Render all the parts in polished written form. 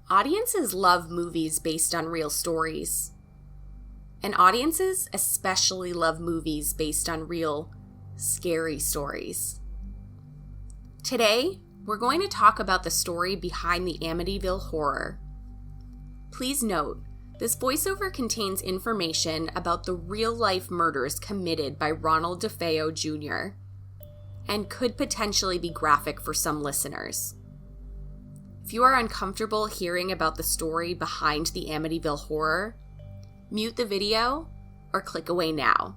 Audiences love movies based on real stories. And audiences especially love movies based on real, scary stories. Today, we're going to talk about the story behind the Amityville Horror. Please note, this voiceover contains information about the real-life murders committed by Ronald DeFeo Jr. and could potentially be graphic for some listeners. If you are uncomfortable hearing about the story behind the Amityville Horror, mute the video or click away now.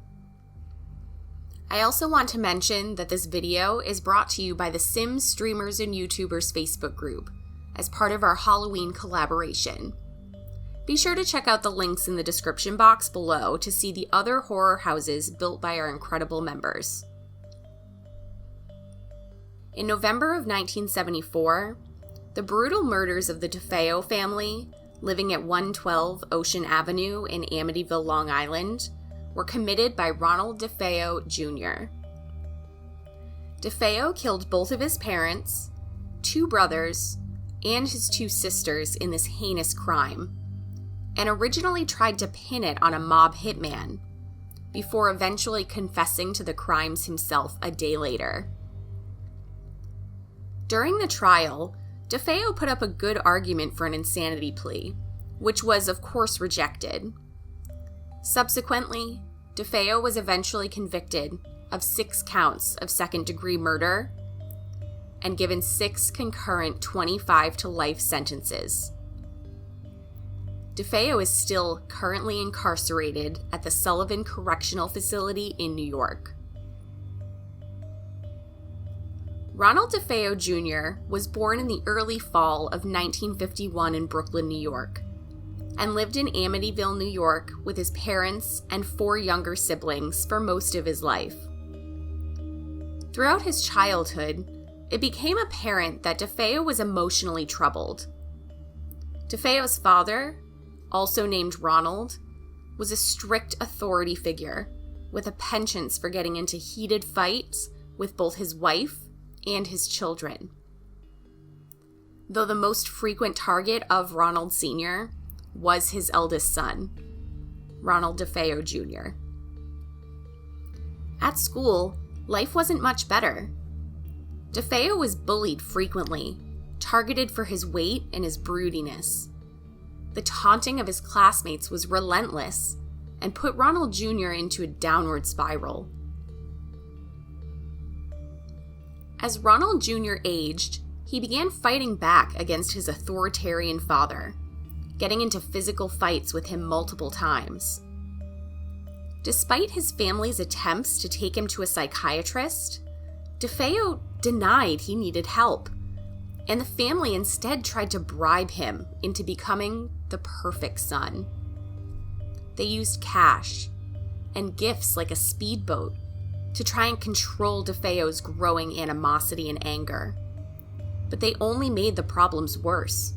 I also want to mention that this video is brought to you by the Sims Streamers and YouTubers Facebook group as part of our Halloween collaboration. Be sure to check out the links in the description box below to see the other horror houses built by our incredible members. In November of 1974, the brutal murders of the DeFeo family, living at 112 Ocean Avenue in Amityville, Long Island, were committed by Ronald DeFeo Jr. DeFeo killed both of his parents, 2 brothers, and his 2 sisters in this heinous crime, and originally tried to pin it on a mob hitman, before eventually confessing to the crimes himself a day later. During the trial, DeFeo put up a good argument for an insanity plea, which was of course rejected. Subsequently, DeFeo was eventually convicted of 6 counts of second-degree murder and given 6 concurrent 25 to life sentences. DeFeo is still currently incarcerated at the Sullivan Correctional Facility in New York. Ronald DeFeo Jr. was born in the early fall of 1951 in Brooklyn, New York, and lived in Amityville, New York with his parents and 4 younger siblings for most of his life. Throughout his childhood, it became apparent that DeFeo was emotionally troubled. DeFeo's father, also named Ronald, was a strict authority figure with a penchant for getting into heated fights with both his wife and his children. Though the most frequent target of Ronald Sr. was his eldest son, Ronald DeFeo Jr. At school, life wasn't much better. DeFeo was bullied frequently, targeted for his weight and his broodiness. The taunting of his classmates was relentless and put Ronald Jr. into a downward spiral. As Ronald Jr. aged, he began fighting back against his authoritarian father, getting into physical fights with him multiple times. Despite his family's attempts to take him to a psychiatrist, DeFeo denied he needed help, and the family instead tried to bribe him into becoming the perfect son. They used cash and gifts like a speedboat to try and control DeFeo's growing animosity and anger, but they only made the problems worse.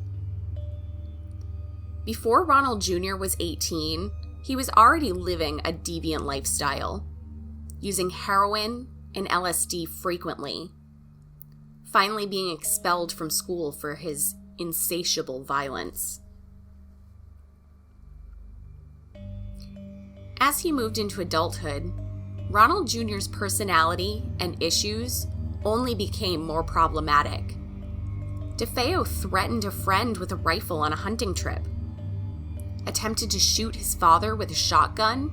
Before Ronald Jr. was 18, he was already living a deviant lifestyle, using heroin and LSD frequently, finally being expelled from school for his insatiable violence. As he moved into adulthood, Ronald Jr.'s personality and issues only became more problematic. DeFeo threatened a friend with a rifle on a hunting trip, attempted to shoot his father with a shotgun,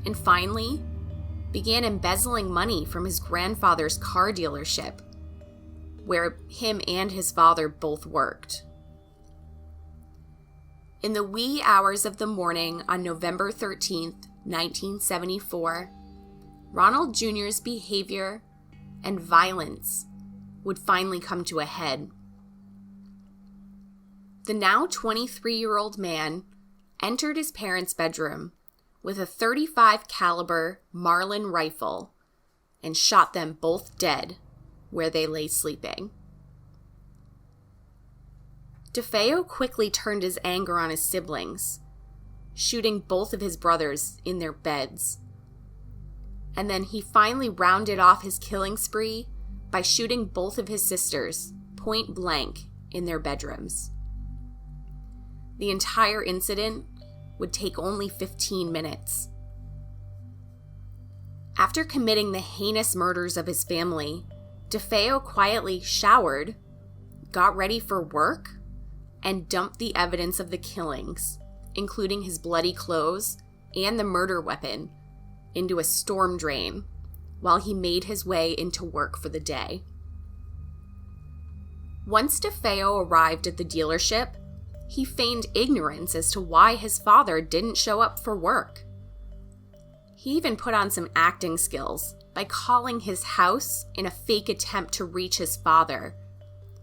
and finally began embezzling money from his grandfather's car dealership, where him and his father both worked. In the wee hours of the morning on November 13th, 1974, Ronald Jr.'s behavior and violence would finally come to a head. The now 23-year-old man entered his parents' bedroom with a .35 caliber Marlin rifle and shot them both dead where they lay sleeping. DeFeo quickly turned his anger on his siblings, shooting both of his brothers in their beds. And then he finally rounded off his killing spree by shooting both of his sisters point blank in their bedrooms. the entire incident would take only 15 minutes. After committing the heinous murders of his family, DeFeo quietly showered, got ready for work, and dumped the evidence of the killings, including his bloody clothes and the murder weapon, into a storm drain while he made his way into work for the day. Once DeFeo arrived at the dealership, he feigned ignorance as to why his father didn't show up for work. He even put on some acting skills by calling his house in a fake attempt to reach his father,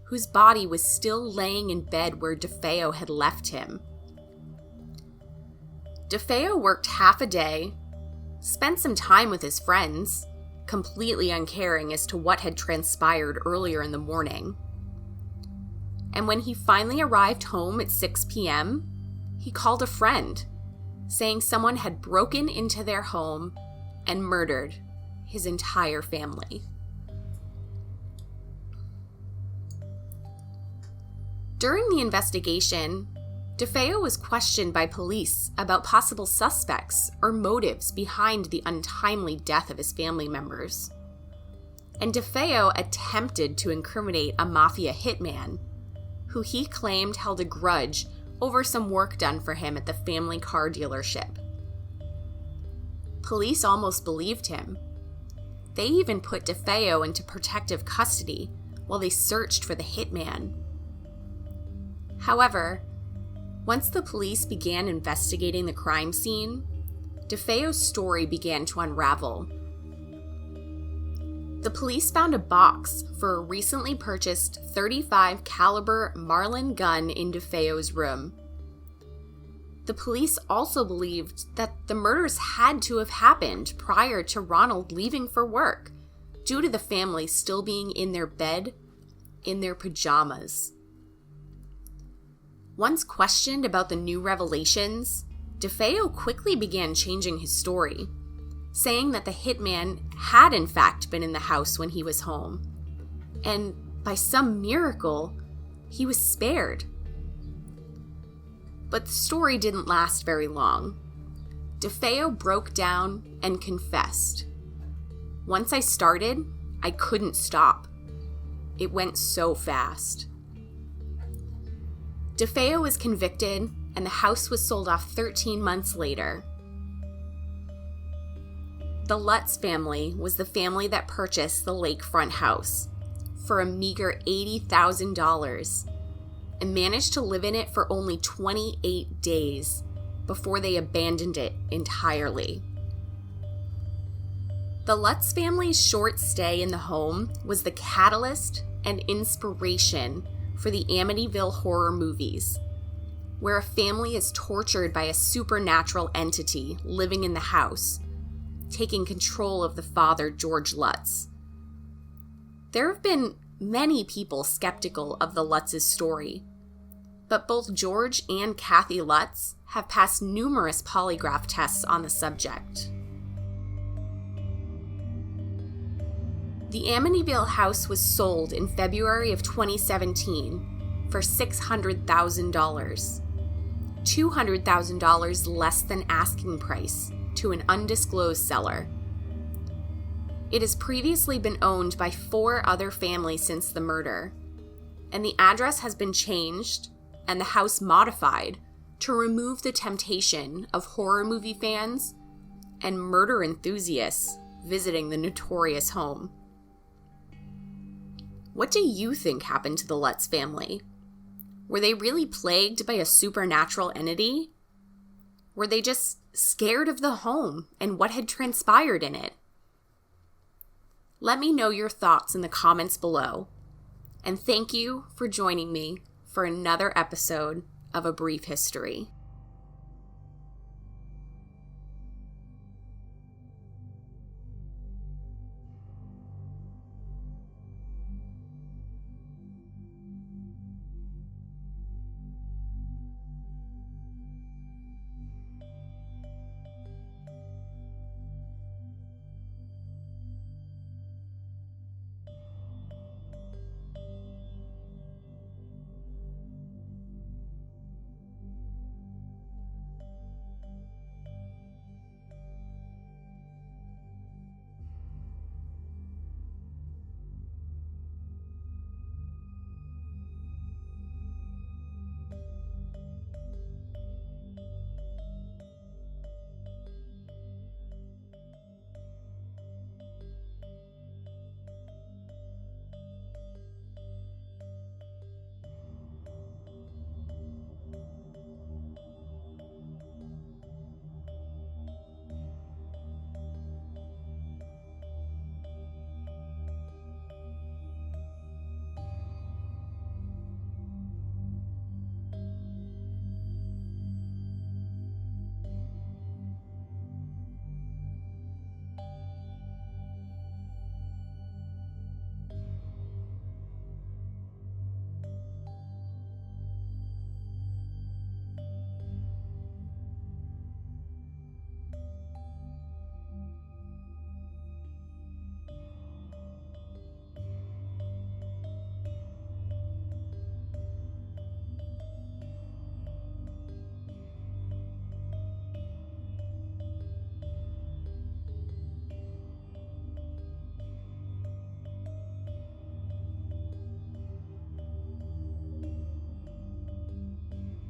whose body was still laying in bed where DeFeo had left him. DeFeo worked half a day, spent some time with his friends, completely uncaring as to what had transpired earlier in the morning. And when he finally arrived home at 6 p.m., he called a friend, saying someone had broken into their home and murdered his entire family. During the investigation, DeFeo was questioned by police about possible suspects or motives behind the untimely death of his family members. And DeFeo attempted to incriminate a mafia hitman, who he claimed held a grudge over some work done for him at the family car dealership. Police almost believed him. They even put DeFeo into protective custody while they searched for the hitman. However, once the police began investigating the crime scene, DeFeo's story began to unravel. The police found a box for a recently purchased .35 caliber Marlin gun in DeFeo's room. The police also believed that the murders had to have happened prior to Ronald leaving for work, due to the family still being in their bed, in their pajamas. Once questioned about the new revelations, DeFeo quickly began changing his story, saying that the hitman had in fact been in the house when he was home, and by some miracle, he was spared. But the story didn't last very long. DeFeo broke down and confessed. Once I started, I couldn't stop. It went so fast. DeFeo was convicted, and the house was sold off 13 months later. The Lutz family was the family that purchased the lakefront house for a meager $80,000 and managed to live in it for only 28 days before they abandoned it entirely. The Lutz family's short stay in the home was the catalyst and inspiration for the Amityville Horror movies, where a family is tortured by a supernatural entity living in the house, taking control of the father, George Lutz. There have been many people skeptical of the Lutz's story, but both George and Kathy Lutz have passed numerous polygraph tests on the subject. The Amityville house was sold in February of 2017 for $600,000, $200,000 less than asking price to an undisclosed seller. It has previously been owned by 4 other families since the murder, and the address has been changed and the house modified to remove the temptation of horror movie fans and murder enthusiasts visiting the notorious home. What do you think happened to the Lutz family? Were they really plagued by a supernatural entity? Were they just scared of the home and what had transpired in it? Let me know your thoughts in the comments below. And thank you for joining me for another episode of A Brief History.